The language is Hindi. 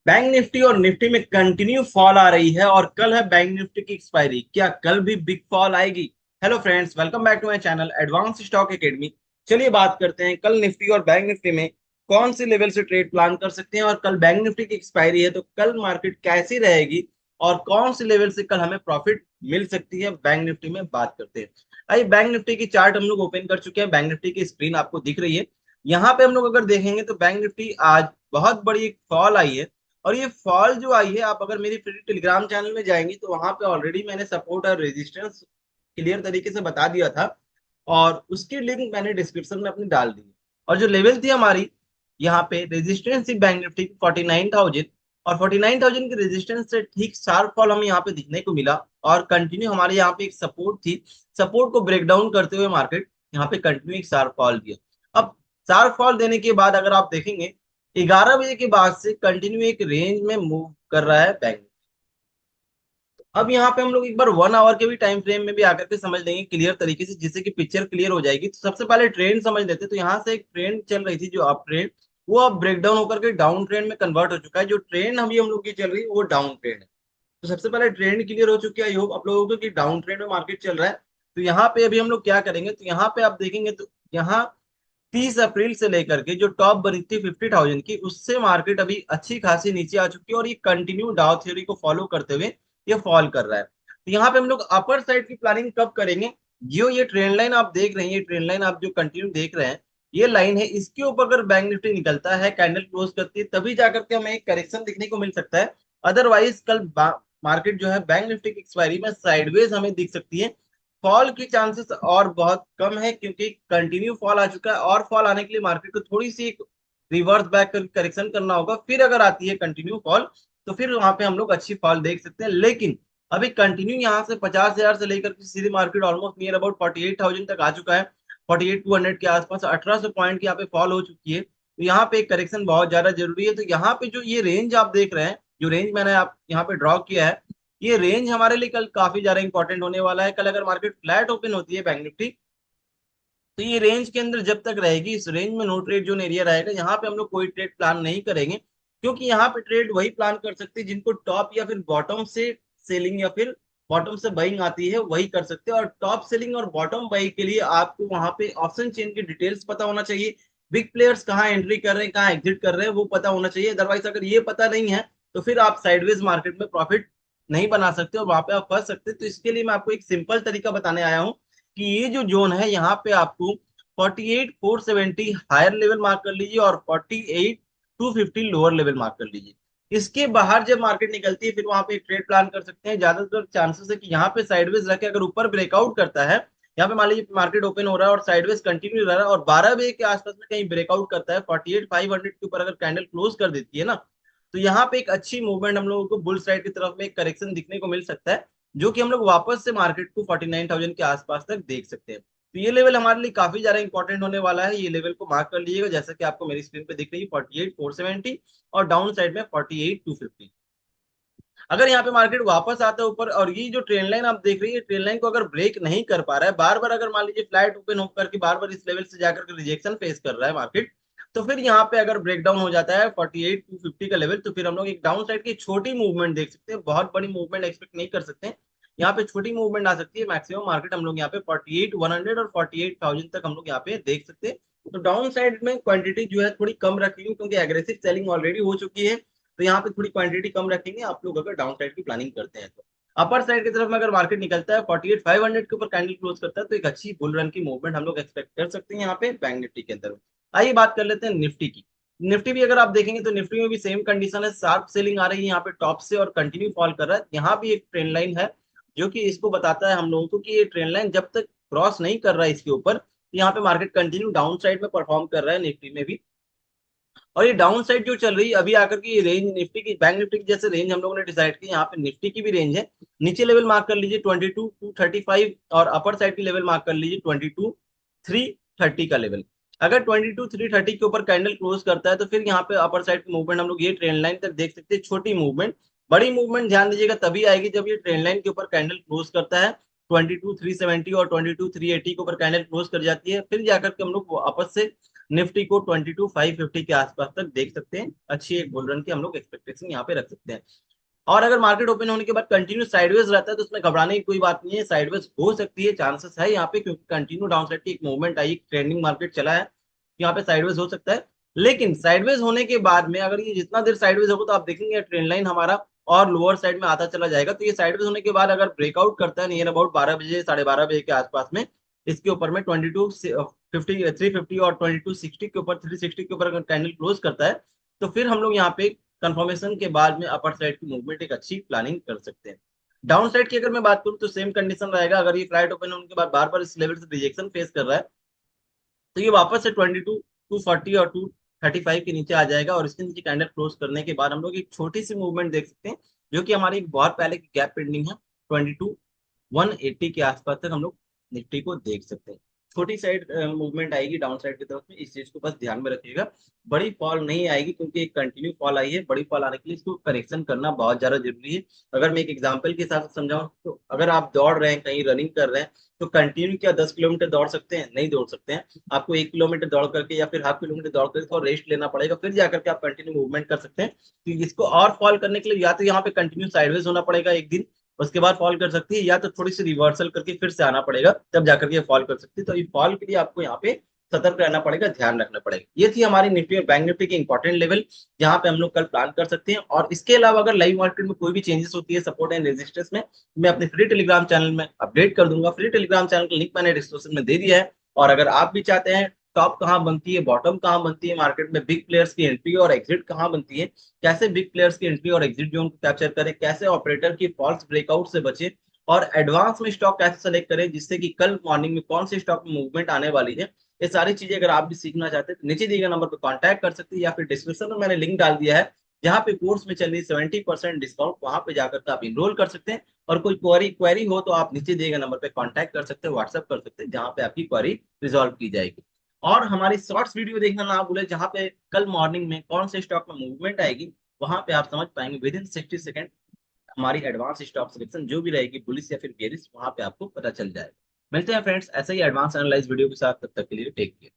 बैंक निफ्टी और निफ्टी में कंटिन्यू फॉल आ रही है और कल है बैंक निफ्टी की एक्सपायरी। क्या कल भी बिग फॉल आएगी? Hello friends, welcome back to my channel advance stock academy. चलिए बात करते हैं कल निफ्टी और बैंक निफ्टी में कौन सी लेवल से ट्रेड प्लान कर सकते हैं, और कल बैंक निफ्टी की एक्सपायरी है तो कल मार्केट कैसी रहेगी और कौन सी लेवल से कल हमें प्रॉफिट मिल सकती है। बैंक निफ्टी में बात करते हैं। आइए, बैंक निफ्टी की चार्ट हम लोग ओपन कर चुके हैं। बैंक निफ्टी की स्क्रीन आपको दिख रही है। यहाँ पे हम लोग अगर देखेंगे तो बैंक निफ्टी आज बहुत बड़ी एक फॉल आई है। और ये फॉल जो आई है, आप अगर मेरी फ्री टेलीग्राम चैनल में जाएंगे तो वहां पे ऑलरेडी मैंने सपोर्ट और रेजिस्टेंस क्लियर तरीके से बता दिया था, और उसकी लिंक मैंने डिस्क्रिप्शन में अपनी डाल दी है। और जो लेवल थी हमारी यहाँ पे रेजिस्टेंस थी बैंक निफ्टी की 49,000, और 49,000 की रेजिस्टेंस से ठीक शार्प फॉल हमें यहाँ पे दिखने को मिला। और कंटिन्यू हमारे यहाँ पे एक सपोर्ट थी, सपोर्ट को ब्रेक डाउन करते हुए मार्केट यहाँ पे कंटिन्यू एक शार्प फॉल दिया। अब शार्प फॉल देने के बाद अगर आप देखेंगे 11 बजे के बाद से कंटिन्यू एक रेंज में मूव कर रहा है बैंक। अब यहाँ पे हम लोग एक बार 1 आवर के भी टाइम फ्रेम में भी आकर के समझ लेंगे क्लियर तरीके से, जिससे कि पिक्चर क्लियर हो जाएगी। तो सबसे पहले ट्रेंड समझ लेते हैं। तो यहाँ से एक ट्रेंड चल रही थी जो अप ट्रेंड, वो अब ब्रेक डाउन होकर के डाउन ट्रेंड में कन्वर्ट हो चुका है। जो ट्रेंड अभी हम लोग की चल रही है वो डाउन ट्रेंड है। तो सबसे पहले ट्रेंड क्लियर हो चुकी है। आई होप आप लोगों को कि डाउन ट्रेंड में मार्केट चल रहा है। तो यहाँ पे अभी हम लोग क्या करेंगे, तो यहाँ पे आप देखेंगे तो यहाँ 30 अप्रैल से लेकर के जो टॉप बनी थी 50,000 की, उससे मार्केट अभी अच्छी खासी नीचे आ चुकी है और ये कंटिन्यू डाउ थ्योरी को फॉलो करते हुए ये फॉल कर रहा है। तो यहाँ पे हम लोग अपर साइड की प्लानिंग कब करेंगे? जो ये ट्रेंड लाइन आप देख रहे हैं, ये ट्रेंड लाइन आप जो कंटिन्यू देख रहे हैं, ये लाइन है, इसके ऊपर अगर बैंक निफ्टी निकलता है, कैंडल क्लोज करती है, तभी जाकर के हमें एक करेक्शन दिखने को मिल सकता है। अदरवाइज कल मार्केट जो है बैंक निफ्टी की एक्सपायरी में साइडवेज हमें दिख सकती है। फॉल की चांसेस और बहुत कम है क्योंकि कंटिन्यू फॉल आ चुका है, और फॉल आने के लिए मार्केट को थोड़ी सी एक रिवर्स बैक कर करेक्शन करना होगा। फिर अगर आती है कंटिन्यू फॉल तो फिर वहां पे हम लोग अच्छी फॉल देख सकते हैं। लेकिन अभी कंटिन्यू यहाँ से 50,000 से लेकर के सीधे मार्केट ऑलमोस्ट नियर अबाउट 48,000 तक आ चुका है। 48,200 के आसपास 1800 पॉइंट की यहाँ पे फॉल हो चुकी है। तो यहाँ पे एक करेक्शन बहुत ज्यादा जरूरी है। तो यहाँ पे जो ये रेंज आप देख रहे हैं, जो रेंज मैंने आप यहाँ पे ड्रॉ किया है, ये रेंज हमारे लिए कल काफी ज्यादा इंपॉर्टेंट होने वाला है। कल अगर मार्केट फ्लैट ओपन होती है बैंक निफ्टी, तो ये रेंज के अंदर जब तक रहेगी, इस रेंज में नो ट्रेड जोन एरिया रहेगा, यहाँ पे हम लोग कोई ट्रेड प्लान नहीं करेंगे। क्योंकि यहाँ पे ट्रेड वही प्लान कर सकते हैं जिनको टॉप या फिर बॉटम से सेलिंग या फिर बॉटम से बाइंग आती है, वही कर सकते हैं। और टॉप सेलिंग और बॉटम बाइंग के लिए आपको वहां पे ऑप्शन चेन की डिटेल्स पता होना चाहिए। बिग प्लेयर्स कहाँ एंट्री कर रहे हैं, कहाँ एग्जिट कर रहे हैं, वो पता होना चाहिए। अदरवाइज अगर ये पता नहीं है तो फिर आप साइडवेज मार्केट में प्रॉफिट नहीं बना सकते और वहां पे आप फंस सकते हैं। तो इसके लिए मैं आपको एक सिंपल तरीका बताने आया हूँ कि ये जो जोन है, यहाँ पे आपको 48,470 हायर लेवल मार्क कर लीजिए और 48,250 लोअर लेवल मार्क कर लीजिए। इसके बाहर जब मार्केट निकलती है फिर वहां पे एक ट्रेड प्लान कर सकते हैं। ज्यादातर चांसेस है कि यहाँ पे साइडवेज रखे अगर ऊपर ब्रेकआउट करता है, यहाँ पे मान लीजिए मार्केट ओपन हो रहा है और साइडवेज कंटिन्यू रह रहा है और 12 बजे के आसपास में कहीं ब्रेकआउट करता है, 48,500 के ऊपर अगर कैंडल क्लोज कर देती है ना, तो यहाँ पे एक अच्छी मूवमेंट हम लोगों को बुल साइड की तरफ में एक करेक्शन दिखने को मिल सकता है, जो कि हम लोग वापस से मार्केट को 49,000 के आसपास तक देख सकते हैं। तो ये लेवल हमारे लिए काफी ज्यादा इंपॉर्टेंट होने वाला है। ये लेवल को मार्क कर लीजिएगा, जैसा कि आपको मेरी स्क्रीन पे दिख रही है 48,470 और डाउन साइड में 48,250। अगर यहाँ पे मार्केट वापस आता है ऊपर, और ये जो ट्रेंड लाइन आप देख रही है, ट्रेंड लाइन को अगर ब्रेक नहीं कर पा रहा है, बार बार अगर मान लीजिए फ्लैट ओपन होकर के बार बार इस लेवल से जाकर के रिजेक्शन फेस कर रहा है मार्केट, तो फिर यहाँ पे अगर ब्रेक डाउन हो जाता है 48,250 का लेवल, तो फिर हम लोग एक डाउन साइड की छोटी मूवमेंट देख सकते हैं। बहुत बड़ी मूवमेंट एक्सपेक्ट नहीं कर सकते हैं। यहाँ पे छोटी मूवमेंट आ सकती है। मैक्सिमम मार्केट हम लोग यहाँ पे 48,100 और 48,000 तक हम लोग यहाँ पे देख सकते हैं। तो डाउन साइड में क्वांटिटी जो है थोड़ी कम रखेंगे क्योंकि एग्रेसिव सेलिंग ऑलरेडी हो चुकी है। तो यहाँ पे थोड़ी क्वांटिटी कम रखेंगे आप लोग अगर डाउन साइड की प्लानिंग करते हैं तो। अपर साइड की तरफ में अगर मार्केट निकलता है 48,500 के ऊपर कैंडल क्लोज करता है, तो एक अच्छी बुल रन की मूवमेंट हम लोग एक्सपेक्ट कर सकते हैं यहाँ पे बैंक निफ्टी के अंदर। आइए बात कर लेते हैं निफ्टी की। निफ्टी भी अगर आप देखेंगे तो निफ्टी में भी सेम कंडीशन है, शार्प सेलिंग आ रही है यहाँ पे टॉप से और कंटिन्यू फॉल कर रहा है। यहाँ भी एक ट्रेंड लाइन है जो कि इसको बताता है हम लोगों को कि ये ट्रेंड लाइन जब तक क्रॉस नहीं कर रहा है इसके ऊपर, तो यहाँ पे मार्केट कंटिन्यू डाउन साइड में परफॉर्म कर रहा है निफ्टी में भी। और ये डाउन साइड जो चल रही है अभी आकर की, ये रेंज निफ्टी की, बैंक निफ्टी की जैसे रेंज हम लोगों ने डिसाइड की, यहाँ पे निफ्टी की भी रेंज है। नीचे लेवल मार्क कर लीजिए 22,235 और अपर साइड की लेवल मार्क कर लीजिए 22,330 का लेवल। अगर 22,330 के ऊपर कैंडल क्लोज करता है तो फिर यहाँ पे अपर साइड की मूवमेंट हम लोग ये ट्रेंड लाइन तक देख सकते हैं। छोटी मूवमेंट, बड़ी मूवमेंट ध्यान दीजिएगा तभी आएगी जब ये ट्रेंड लाइन के ऊपर कैंडल क्लोज करता है 22,370 और 22,380 के ऊपर कैंडल क्लोज कर जाती है, फिर जाकर के हम लोग वापस से निफ्टी को 22,550 के आसपास तक देख सकते हैं। अच्छी एक बुल रन की हम लोग एक्सपेक्टेशन यहाँ पे रख सकते हैं। और अगर मार्केट ओपन होने के बाद कंटिन्यू साइडवेज रहता है तो उसमें घबराने की कोई बात नहीं है, साइडवेज हो सकती है, चांसेस है यहाँ पे, क्योंकि कंटिन्यू डाउन साइड की एक मूवमेंट आई, ट्रेंडिंग मार्केट चला है, यहाँ पे साइडवेज हो सकता है। लेकिन साइडवेज होने के बाद में अगर ये जितना देर साइडवेज होगा तो आप देखेंगे ट्रेंड लाइन हमारा और लोअर साइड में आता चला जाएगा। तो ये साइडवेज होने के बाद अगर ब्रेकआउट करता है नियर अबाउट 12 बजे 12:30 बजे के आसपास में, इसके ऊपर में 2250 350 और 2260 के ऊपर 360 के ऊपर अगर कैंडल क्लोज करता है तो फिर हम लोग यहाँ पे कंफर्मेशन के बाद में अपर साइड की मूवमेंट एक अच्छी प्लानिंग कर सकते हैं। डाउन साइड की अगर मैं बात करूं तो सेम कंडीशन रहेगा। अगर ये फ्लाइट ओपन होने के बाद बार बार इस लेवल से रिजेक्शन फेस कर रहा है तो ये वापस से 240 और 235 के नीचे आ जाएगा और इसके नीचे कैंडल क्लोज करने के बाद हम लोग एक छोटी सी मूवमेंट देख सकते हैं, जो कि हमारी एक बहुत पहले की गैप पेंडिंग है 22,180 के आसपास तक हम लोग निफ्टी को देख सकते हैं। छोटी साइड मूवमेंट आएगी डाउन साइड की तरफ में, इस चीज को बस ध्यान में रखिएगा। बड़ी फॉल नहीं आएगी क्योंकि एक कंटिन्यू फॉल आई है, बड़ी फॉल आने के लिए इसको करेक्शन करना बहुत ज्यादा जरूरी है। अगर मैं एक एग्जांपल के साथ समझाऊं तो अगर आप दौड़ रहे हैं, कहीं रनिंग कर रहे हैं, तो कंटिन्यू क्या 10 किलोमीटर दौड़ सकते हैं? नहीं दौड़ सकते हैं। आपको 1 किलोमीटर दौड़ करके या फिर हाफ किलोमीटर दौड़ करके थोड़ा रेस्ट लेना पड़ेगा, फिर जाकर के आप कंटिन्यू मूवमेंट कर सकते हैं। तो इसको और फॉल करने के लिए या तो यहाँ पे कंटिन्यू साइडवेज होना पड़ेगा एक दिन, उसके बाद फॉल कर सकती है, या तो थोड़ी सी रिवर्सल करके फिर से आना पड़ेगा, तब जाकर के फॉल कर सकती है। तो ये फॉल के लिए आपको यहाँ पे सतर्क रहना पड़ेगा, ध्यान रखना पड़ेगा। ये थी हमारी निफ्टी और बैंक निफ्टी की इंपॉर्टेंट लेवल, जहां पे हम लोग कल प्लान कर सकते हैं। और इसके अलावा अगर लाइव मार्केट में कोई भी चेंजेस होती है सपोर्ट एंड रेजिस्टेंस में, मैं अपने फ्री टेलीग्राम चैनल में अपडेट कर दूंगा। फ्री टेलीग्राम चैनल का लिंक मैंने डिस्क्रिप्शन में दे दिया है। और अगर आप भी चाहते हैं टॉप कहाँ बनती है, बॉटम कहाँ बनती है मार्केट में, बिग प्लेयर्स की एंट्री और एग्जिट कहाँ बनती है, कैसे बिग प्लेयर्स की एंट्री और एग्जिट जोन को कैप्चर करें, कैसे ऑपरेटर की फॉल्स ब्रेकआउट से बचे, और एडवांस में स्टॉक कैसे सेलेक्ट करें जिससे कि कल मॉर्निंग में कौन से स्टॉक में मूवमेंट आने वाली है, ये सारी चीजें अगर आप भी सीखना चाहते हैं तो नीचे दिए गए नंबर पर कांटेक्ट कर सकते हैं, या फिर डिस्क्रिप्शन में मैंने लिंक डाल दिया है जहाँ पे कोर्स में चल रही 70% डिस्काउंट, वहां पे जाकर के आप इनरोल कर सकते हैं। और कोई क्वेरी हो तो आप नीचे दिए गए नंबर पे कांटेक्ट कर सकते हैं, व्हाट्सएप कर सकते हैं, जहाँ पे आपकी क्वेरी रिजॉल्व की जाएगी। और हमारी शॉर्ट्स वीडियो देखना ना भूले, जहाँ पे कल मॉर्निंग में कौन से स्टॉक में मूवमेंट आएगी, वहां पे आप समझ पाएंगे विद इन 60 सेकंड। हमारी एडवांस स्टॉक सिलेक्शन जो भी रहेगी बुलिश या फिर बेरिश, वहां पे आपको पता चल जाएगा। मिलते हैं फ्रेंड्स ऐसे ही एडवांस एनालाइज वीडियो के साथ, तब तक के लिए टेक केयर।